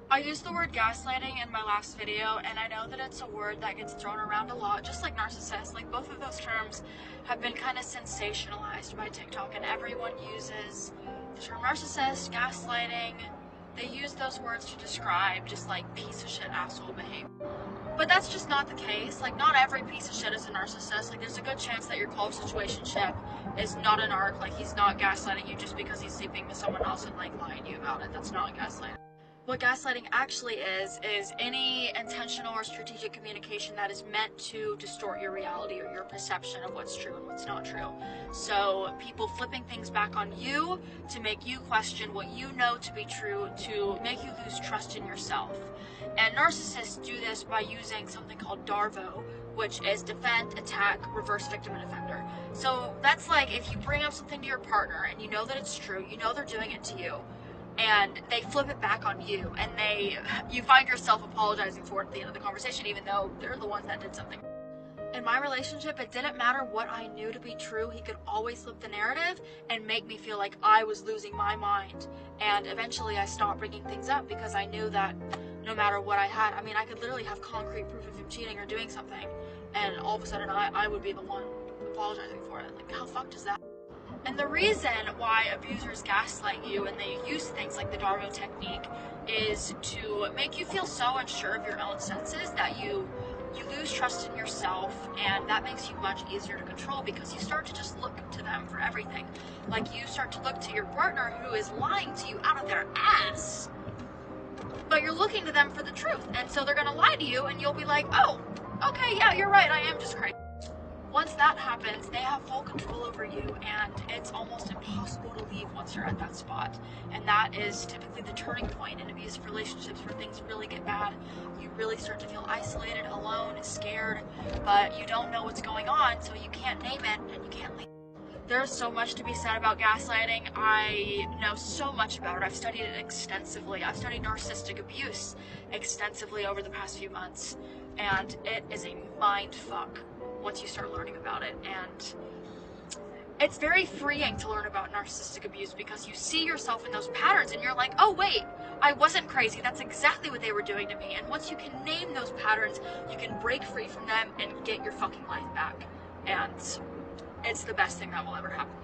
I used the word gaslighting in my last video, and I know that it's a word that gets thrown around a lot, just like narcissist. Like, both of those terms have been kind of sensationalized by TikTok, and everyone uses the term narcissist, gaslighting. They use those words to describe just like piece of shit asshole behavior. But that's just not the case. Like, not every piece of shit is a narcissist. Like, there's a good chance that your college situationship is not an arc. Like, he's not gaslighting you just because he's sleeping with someone else and like lying to you about it. That's not gaslighting. What gaslighting actually is any intentional or strategic communication that is meant to distort your reality or your perception of what's true and what's not true. So people flipping things back on you to make you question what you know to be true, to make you lose trust in yourself. And narcissists do this by using something called DARVO, which is defend, attack, reverse victim, and offender. So that's like if you bring up something to your partner and you know that it's true, you know they're doing it to you, and they flip it back on you, and you find yourself apologizing for it at the end of the conversation, even though they're the ones that did something. In my relationship, it didn't matter what I knew to be true. He could always flip the narrative and make me feel like I was losing my mind. And eventually I stopped bringing things up because I knew that no matter what I had, I mean, I could literally have concrete proof of him cheating or doing something, and all of a sudden I would be the one apologizing for it. Like, how fucked is that? And the reason why abusers gaslight you and they use things like the Darvo technique is to make you feel so unsure of your own senses that you lose trust in yourself, and that makes you much easier to control because you start to just look to them for everything. Like, you start to look to your partner who is lying to you out of their ass, but you're looking to them for the truth, and so they're gonna lie to you and you'll be like, oh, okay, yeah, you're right, I am just crazy. Once that happens, they have full control over you, and it's almost impossible to leave once you're at that spot. And that is typically the turning point in abusive relationships where things really get bad. You really start to feel isolated, alone, scared, but you don't know what's going on, so you can't name it and you can't leave. There's so much to be said about gaslighting. I know so much about it. I've studied it extensively. I've studied narcissistic abuse extensively over the past few months, and it is a mind fuck once you start learning about it. And it's very freeing to learn about narcissistic abuse because you see yourself in those patterns and you're like, oh wait, I wasn't crazy, that's exactly what they were doing to me. And once you can name those patterns, you can break free from them and get your fucking life back. And it's the best thing that will ever happen to you.